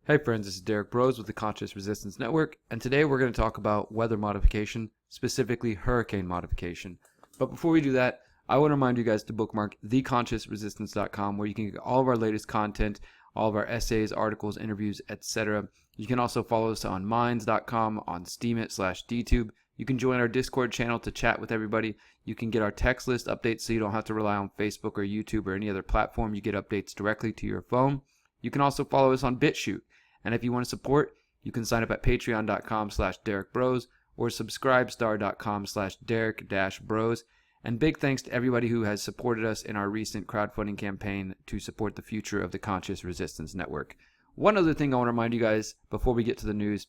Hey friends, this is Derrick Broze with the Conscious Resistance Network, and today we're going to talk about weather modification, specifically hurricane modification. But before we do that, I want to remind you guys to bookmark theconsciousresistance.com, where you can get all of our latest content, all of our essays, articles, interviews, etc. You can also follow us on minds.com, on steemit/dtube. You can join our Discord channel to chat with everybody. You can get our text list updates so you don't have to rely on Facebook or YouTube or any other platform. You get updates directly to your phone. You can also follow us on BitChute. And if you want to support, you can sign up at patreon.com/DerrickBroze or subscribestar.com/Derrick-Broze. And big thanks to everybody who has supported us in our recent crowdfunding campaign to support the future of the Conscious Resistance Network. One other thing I want to remind you guys before we get to the news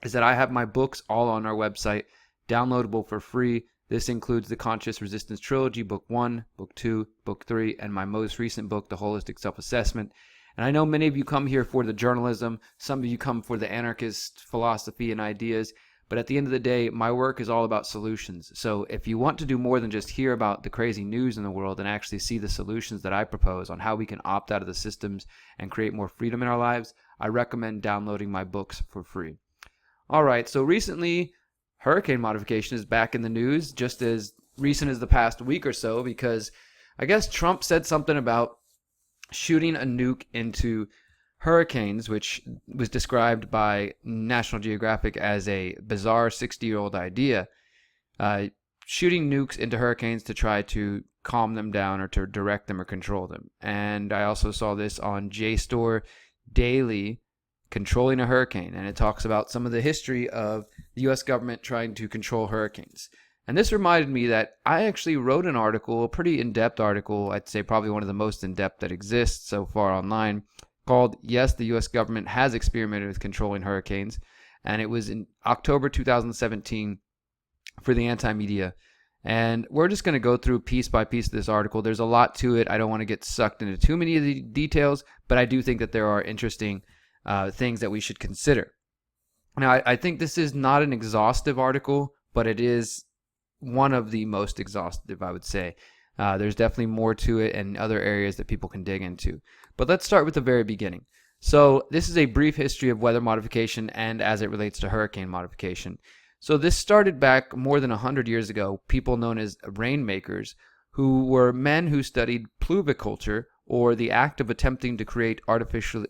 is that I have my books all on our website, downloadable for free. This includes the Conscious Resistance Trilogy, Book 1, Book 2, Book 3, and my most recent book, The Holistic Self-Assessment. And I know many of you come here for the journalism, some of you come for the anarchist philosophy and ideas, but at the end of the day, my work is all about solutions. So if you want to do more than just hear about the crazy news in the world and actually see the solutions that I propose on how we can opt out of the systems and create more freedom in our lives, I recommend downloading my books for free. All right, so recently, hurricane modification is back in the news, just as recent as the past week or so, because I guess Trump said something about shooting a nuke into hurricanes, which was described by National Geographic as a bizarre 60-year-old idea. Shooting nukes into hurricanes to try to calm them down or to direct them or control them. And I also saw this on JSTOR Daily, Controlling a Hurricane, and it talks about some of the history of the U.S. government trying to control hurricanes. And this reminded me that I actually wrote an article, a pretty in-depth article, I'd say probably one of the most in-depth that exists so far online, called Yes, the U.S. Government Has Experimented with Controlling Hurricanes. And it was in October 2017 for the Anti-Media. And we're just going to go through piece by piece of this article. There's a lot to it. I don't want to get sucked into too many of the details, but I do think that there are interesting things that we should consider. Now, I think this is not an exhaustive article, but it is one of the most exhaustive, I would say. There's definitely more to it and other areas that people can dig into. But let's start with the very beginning. So this is a brief history of weather modification and as it relates to hurricane modification. So this started back more than 100 years ago, people known as rainmakers, who were men who studied pluviculture, or the act of attempting to create artificial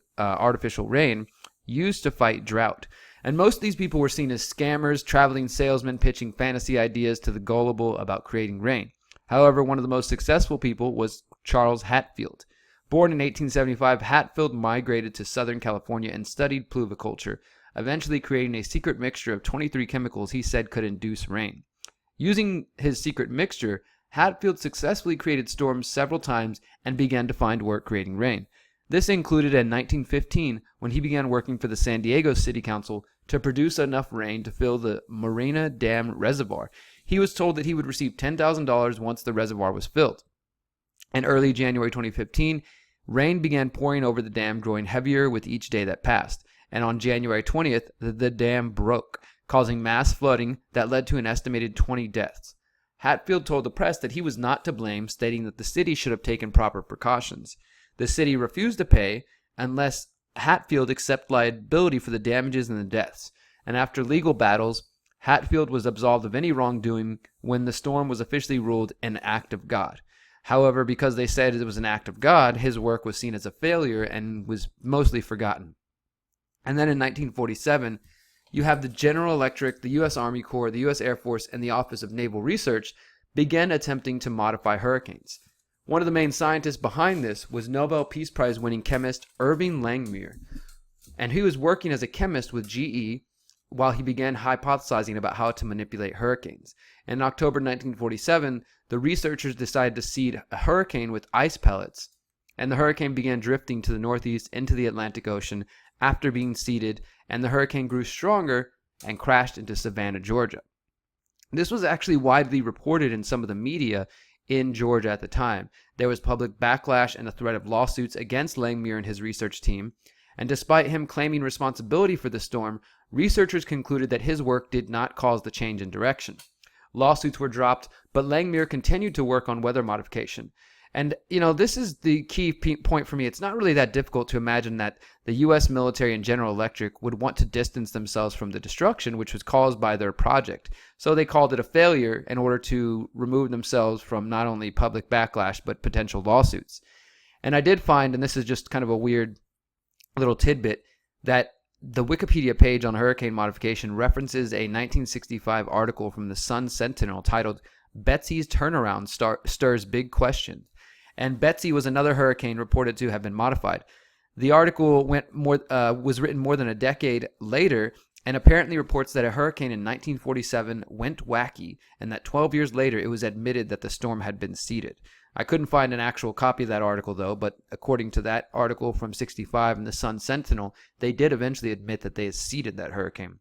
rain used to fight drought. And most of these people were seen as scammers, traveling salesmen pitching fantasy ideas to the gullible about creating rain. However, one of the most successful people was Charles Hatfield. Born in 1875, Hatfield migrated to Southern California and studied pluviculture, eventually creating a secret mixture of 23 chemicals he said could induce rain. Using his secret mixture, Hatfield successfully created storms several times and began to find work creating rain. This included in 1915 when he began working for the San Diego City Council to produce enough rain to fill the Marina Dam Reservoir. He was told that he would receive $10,000 once the reservoir was filled. In early January 2015, rain began pouring over the dam, growing heavier with each day that passed. And on January 20th, the dam broke, causing mass flooding that led to an estimated 20 deaths. Hatfield told the press that he was not to blame, stating that the city should have taken proper precautions. The city refused to pay unless Hatfield accepted liability for the damages and the deaths. And after legal battles, Hatfield was absolved of any wrongdoing when the storm was officially ruled an act of God. However, because they said it was an act of God, his work was seen as a failure and was mostly forgotten. And then in 1947, you have the General Electric, the U.S. Army Corps, the U.S. Air Force, and the Office of Naval Research began attempting to modify hurricanes. One of the main scientists behind this was Nobel Peace Prize winning chemist Irving Langmuir, and he was working as a chemist with GE while he began hypothesizing about how to manipulate hurricanes. In October 1947, the researchers decided to seed a hurricane with ice pellets, and the hurricane began drifting to the northeast into the Atlantic Ocean after being seeded, and the hurricane grew stronger and crashed into Savannah, Georgia. This was actually widely reported in some of the media in Georgia at the time. There was public backlash and a threat of lawsuits against Langmuir and his research team, and despite him claiming responsibility for the storm, researchers concluded that his work did not cause the change in direction. Lawsuits were dropped, but Langmuir continued to work on weather modification. And, this is the key point for me. It's not really that difficult to imagine that the U.S. military and General Electric would want to distance themselves from the destruction which was caused by their project. So they called it a failure in order to remove themselves from not only public backlash, but potential lawsuits. And I did find, and this is just kind of a weird little tidbit, that the Wikipedia page on hurricane modification references a 1965 article from the Sun Sentinel titled "Betsy's Turnaround Stirs Big Questions." And Betsy was another hurricane reported to have been modified. The article was written more than a decade later and apparently reports that a hurricane in 1947 went wacky and that 12 years later it was admitted that the storm had been seeded. I couldn't find an actual copy of that article though, but according to that article from 65 in the Sun Sentinel, they did eventually admit that they had seeded that hurricane.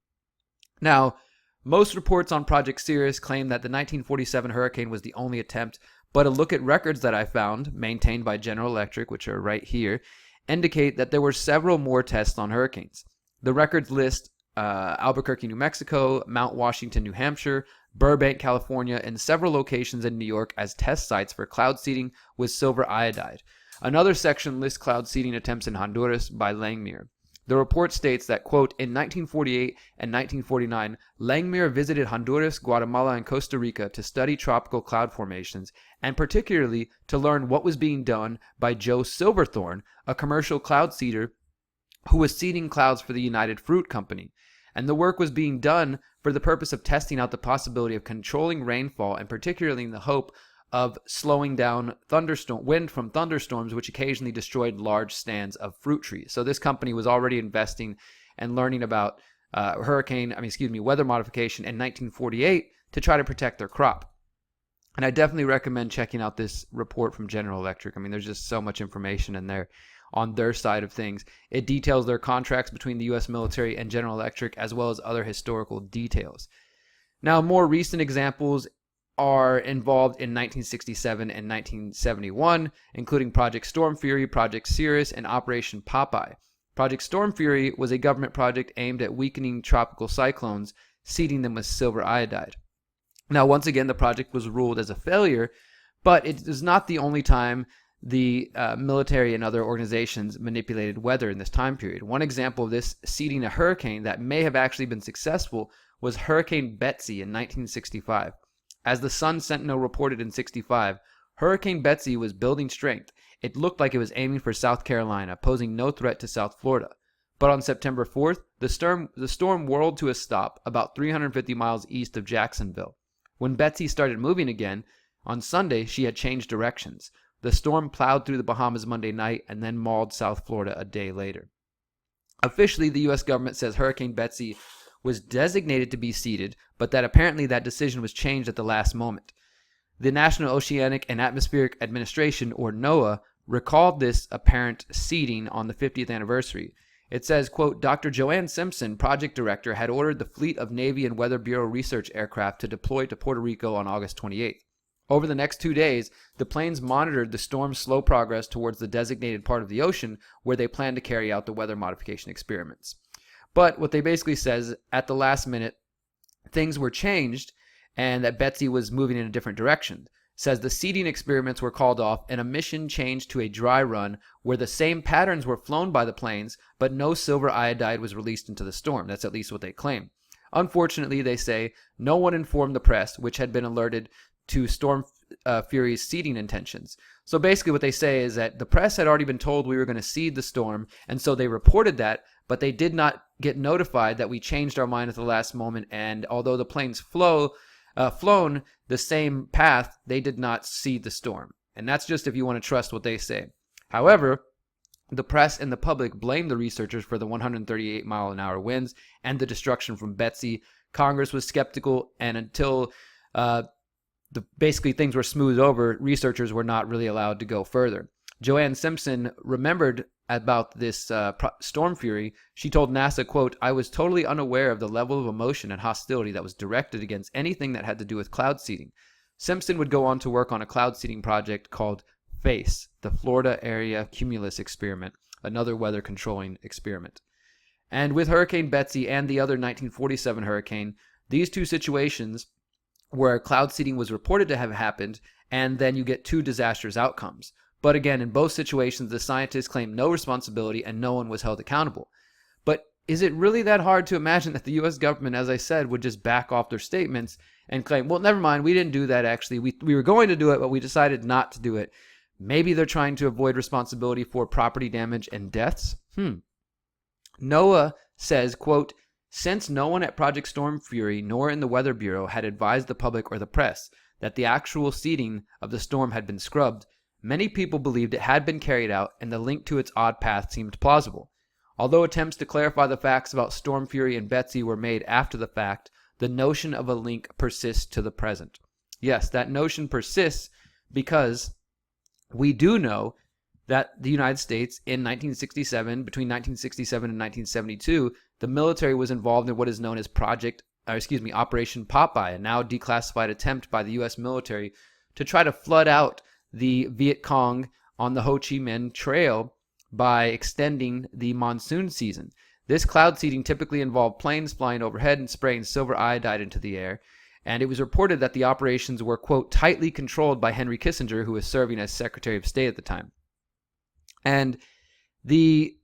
Now, most reports on Project Cirrus claim that the 1947 hurricane was the only attempt, but a look at records that I found, maintained by General Electric, which are right here, indicate that there were several more tests on hurricanes. The records list Albuquerque, New Mexico, Mount Washington, New Hampshire, Burbank, California, and several locations in New York as test sites for cloud seeding with silver iodide. Another section lists cloud seeding attempts in Honduras by Langmuir. The report states that, quote, in 1948 and 1949, Langmuir visited Honduras, Guatemala, and Costa Rica to study tropical cloud formations, and particularly to learn what was being done by Joe Silverthorne, a commercial cloud seeder who was seeding clouds for the United Fruit Company. And the work was being done for the purpose of testing out the possibility of controlling rainfall, and particularly in the hope of slowing down wind from thunderstorms, which occasionally destroyed large stands of fruit trees. So this company was already investing and learning about weather modification in 1948 to try to protect their crop. And I definitely recommend checking out this report from General Electric. I mean, there's just so much information in there on their side of things. It details their contracts between the U.S. military and General Electric, as well as other historical details. Now, more recent examples are involved in 1967 and 1971, including Project Storm Fury, Project Cirrus, and Operation Popeye. Project Storm Fury was a government project aimed at weakening tropical cyclones, seeding them with silver iodide. Now, once again, the project was ruled as a failure, but it is not the only time the military and other organizations manipulated weather in this time period. One example of this seeding a hurricane that may have actually been successful was Hurricane Betsy in 1965. As the Sun Sentinel reported in 65, Hurricane Betsy was building strength. It looked like it was aiming for South Carolina, posing no threat to South Florida. But on September 4th, the storm whirled to a stop about 350 miles east of Jacksonville. When Betsy started moving again, on Sunday she had changed directions. The storm plowed through the Bahamas Monday night and then mauled South Florida a day later. Officially, the U.S. government says Hurricane Betsy was designated to be seeded, but that apparently that decision was changed at the last moment. The National Oceanic and Atmospheric Administration, or NOAA, recalled this apparent seeding on the 50th anniversary. It says, quote, Dr. Joanne Simpson, project director, had ordered the fleet of Navy and Weather Bureau research aircraft to deploy to Puerto Rico on August 28th. Over the next 2 days, the planes monitored the storm's slow progress towards the designated part of the ocean where they planned to carry out the weather modification experiments. But what they basically says, at the last minute, things were changed and that Betsy was moving in a different direction. Says the seeding experiments were called off and a mission changed to a dry run where the same patterns were flown by the planes, but no silver iodide was released into the storm. That's at least what they claim. Unfortunately, they say, no one informed the press, which had been alerted to Storm Fury's seeding intentions. So basically what they say is that the press had already been told we were going to seed the storm, and so they reported that, but they did not get notified that we changed our mind at the last moment, and although the planes flown the same path, they did not seed the storm. And that's just if you want to trust what they say. However, the press and the public blamed the researchers for the 138-mile-an-hour winds and the destruction from Betsy. Congress was skeptical, and until basically things were smoothed over, researchers were not really allowed to go further. Joanne Simpson remembered about this storm fury. She told NASA, quote, I was totally unaware of the level of emotion and hostility that was directed against anything that had to do with cloud seeding. Simpson would go on to work on a cloud seeding project called FACE, the Florida Area Cumulus Experiment, another weather controlling experiment. And with Hurricane Betsy and the other 1947 hurricane, these two situations where cloud seeding was reported to have happened and then you get two disastrous outcomes. But again, in both situations, the scientists claimed no responsibility and no one was held accountable. But is it really that hard to imagine that the U.S. government, as I said, would just back off their statements and claim, well, never mind, we didn't do that actually. We were going to do it, but we decided not to do it. Maybe they're trying to avoid responsibility for property damage and deaths? NOAA says, quote, since no one at Project Storm Fury nor in the Weather Bureau had advised the public or the press that the actual seeding of the storm had been scrubbed, many people believed it had been carried out and the link to its odd path seemed plausible. Although attempts to clarify the facts about Storm Fury and Betsy were made after the fact, the notion of a link persists to the present. Yes, that notion persists because we do know that the United States in 1967, between 1967 and 1972, the military was involved in what is known as Operation Popeye, a now declassified attempt by the U.S. military to try to flood out the Viet Cong on the Ho Chi Minh Trail by extending the monsoon season. This cloud seeding typically involved planes flying overhead and spraying silver iodide into the air, and it was reported that the operations were, quote, tightly controlled by Henry Kissinger, who was serving as Secretary of State at the time. And the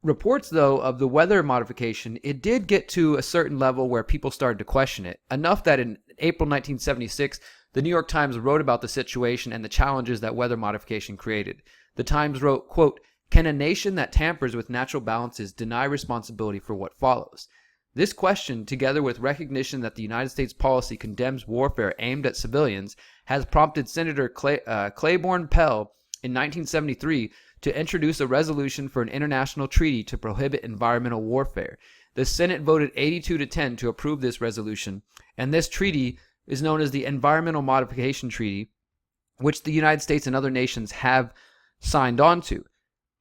reports, though, of the weather modification, it did get to a certain level where people started to question it, enough that in April 1976, the New York Times wrote about the situation and the challenges that weather modification created. The Times wrote, quote, can a nation that tampers with natural balances deny responsibility for what follows? This question, together with recognition that the United States policy condemns warfare aimed at civilians, has prompted Senator Claiborne Pell in 1973 to introduce a resolution for an international treaty to prohibit environmental warfare. The Senate voted 82-10 to approve this resolution, and this treaty is known as the Environmental Modification Treaty, which the United States and other nations have signed on to.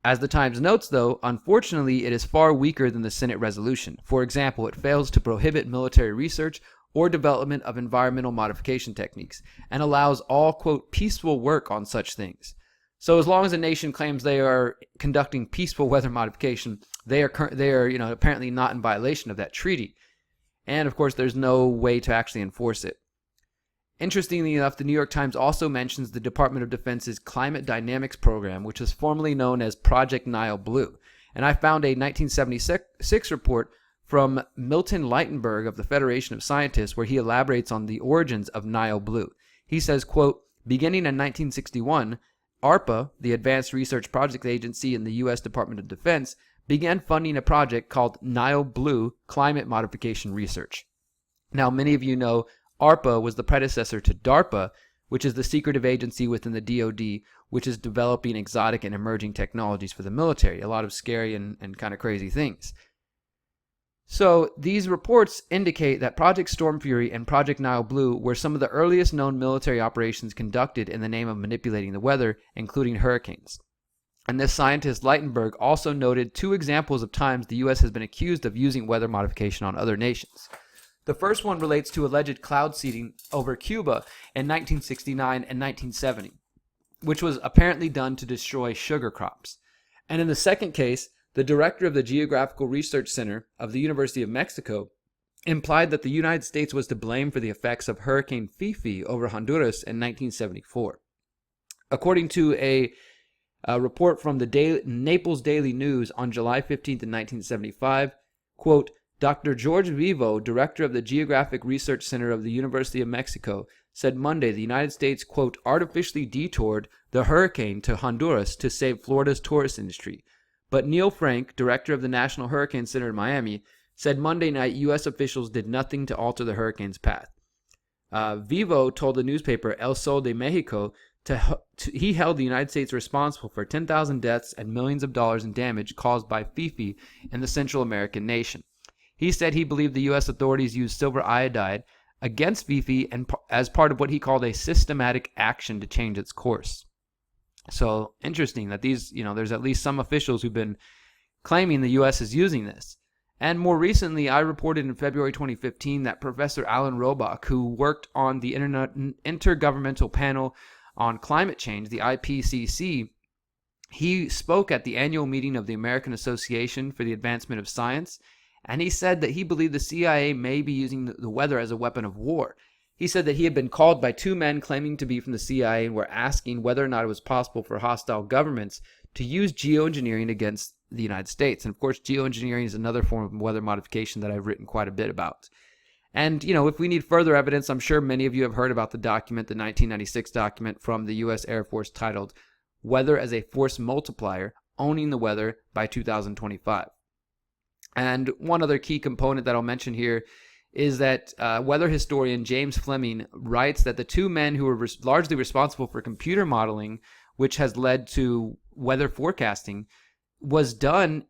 As the Times notes, though, unfortunately, it is far weaker than the Senate resolution. For example, it fails to prohibit military research or development of environmental modification techniques, and allows all, quote, peaceful work on such things. So as long as a nation claims they are conducting peaceful weather modification, they are apparently not in violation of that treaty. And of course, there's no way to actually enforce it. Interestingly enough, the New York Times also mentions the Department of Defense's Climate Dynamics Program, which was formerly known as Project Nile Blue. And I found a 1976 report from Milton Lightenberg of the Federation of Scientists where he elaborates on the origins of Nile Blue. He says, quote, beginning in 1961, ARPA, the Advanced Research Project Agency in the U.S. Department of Defense, began funding a project called Nile Blue Climate Modification Research. Now, many of you know ARPA was the predecessor to DARPA, which is the secretive agency within the DoD, which is developing exotic and emerging technologies for the military. A lot of scary and kind of crazy things. So these reports indicate that Project Storm Fury and Project Nile Blue were some of the earliest known military operations conducted in the name of manipulating the weather, including hurricanes. And this scientist Lightenberg also noted two examples of times the U.S. has been accused of using weather modification on other nations. The first one relates to alleged cloud seeding over Cuba in 1969 and 1970, which was apparently done to destroy sugar crops. And in the second case, the director of the Geographical Research Center of the University of Mexico implied that the United States was to blame for the effects of Hurricane Fifi over Honduras in 1974. According to a report from the Naples Daily News on July 15th in 1975, quote, Dr. George Vivo, director of the Geographic Research Center of the University of Mexico, said Monday the United States, quote, artificially detoured the hurricane to Honduras to save Florida's tourist industry. But Neil Frank, director of the National Hurricane Center in Miami, said Monday night U.S. officials did nothing to alter the hurricane's path. Vivo told the newspaper El Sol de Mexico he held the United States responsible for 10,000 deaths and millions of dollars in damage caused by Fifi in the Central American nation. He said he believed the U.S. authorities used silver iodide against Fifi and as part of what he called a systematic action to change its course. So interesting that there's at least some officials who've been claiming the U.S. is using this. And more recently, I reported in February 2015 that Professor Alan Robach, who worked on the Intergovernmental Panel on Climate Change, the IPCC, he spoke at the annual meeting of the American Association for the Advancement of Science, and he said that he believed the CIA may be using the weather as a weapon of war. He said that he had been called by two men claiming to be from the CIA and were asking whether or not it was possible for hostile governments to use geoengineering against the United States. And of course, geoengineering is another form of weather modification that I've written quite a bit about. And, if we need further evidence, I'm sure many of you have heard about the document, the 1996 document from the U.S. Air Force titled Weather as a Force Multiplier, Owning the Weather by 2025. And one other key component that I'll mention here is that weather historian James Fleming writes that the two men who were largely responsible for computer modeling, which has led to weather forecasting, was done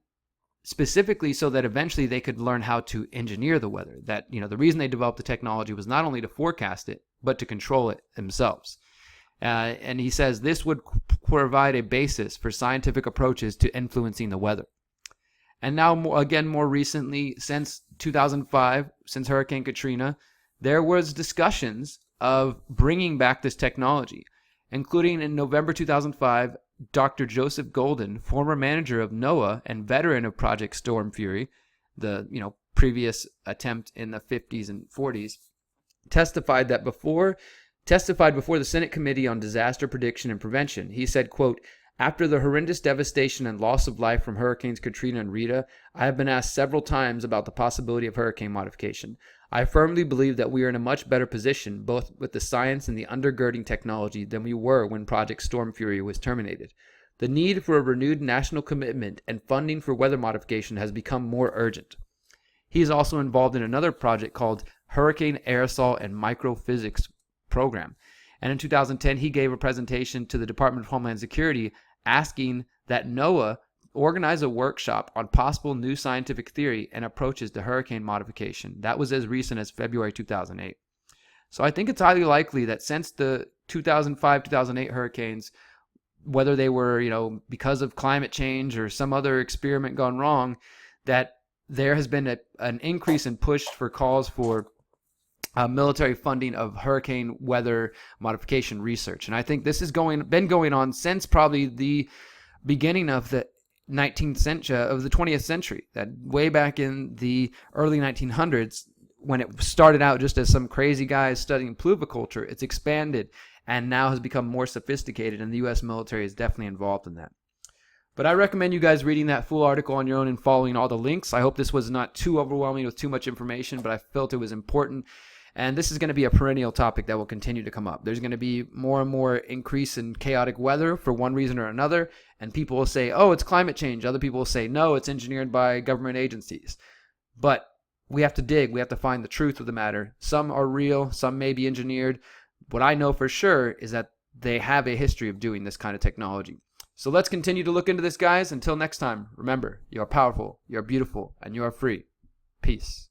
specifically so that eventually they could learn how to engineer the weather. That, the reason they developed the technology was not only to forecast it, but to control it themselves. And he says this would provide a basis for scientific approaches to influencing the weather. And now, more recently, since 2005, since Hurricane Katrina, there was discussions of bringing back this technology, including in November 2005, Dr. Joseph Golden, former manager of NOAA and veteran of Project Storm Fury, the previous attempt in the 50s and 40s, testified before the Senate Committee on Disaster Prediction and Prevention. He said, quote, "After the horrendous devastation and loss of life from Hurricanes Katrina and Rita, I have been asked several times about the possibility of hurricane modification. I firmly believe that we are in a much better position, both with the science and the undergirding technology, than we were when Project Storm Fury was terminated. The need for a renewed national commitment and funding for weather modification has become more urgent." He is also involved in another project called Hurricane Aerosol and Microphysics Program. And in 2010, he gave a presentation to the Department of Homeland Security asking that NOAA organize a workshop on possible new scientific theory and approaches to hurricane modification. That was as recent as February 2008. So I think it's highly likely that since the 2005-2008 hurricanes, whether they were, because of climate change or some other experiment gone wrong, that there has been an increase in push for calls for military funding of hurricane weather modification research. And I think this has been going on since probably the beginning of the 20th century, that way back in the early 1900s, when it started out just as some crazy guys studying pluviculture, it's expanded and now has become more sophisticated, and the U.S. military is definitely involved in that. But I recommend you guys reading that full article on your own and following all the links. I hope this was not too overwhelming with too much information, but I felt it was important. And this is going to be a perennial topic that will continue to come up. There's going to be more and more increase in chaotic weather for one reason or another. And people will say, oh, it's climate change. Other people will say, no, it's engineered by government agencies. But we have to dig. We have to find the truth of the matter. Some are real. Some may be engineered. What I know for sure is that they have a history of doing this kind of technology. So let's continue to look into this, guys. Until next time, remember, you are powerful, you are beautiful, and you are free. Peace.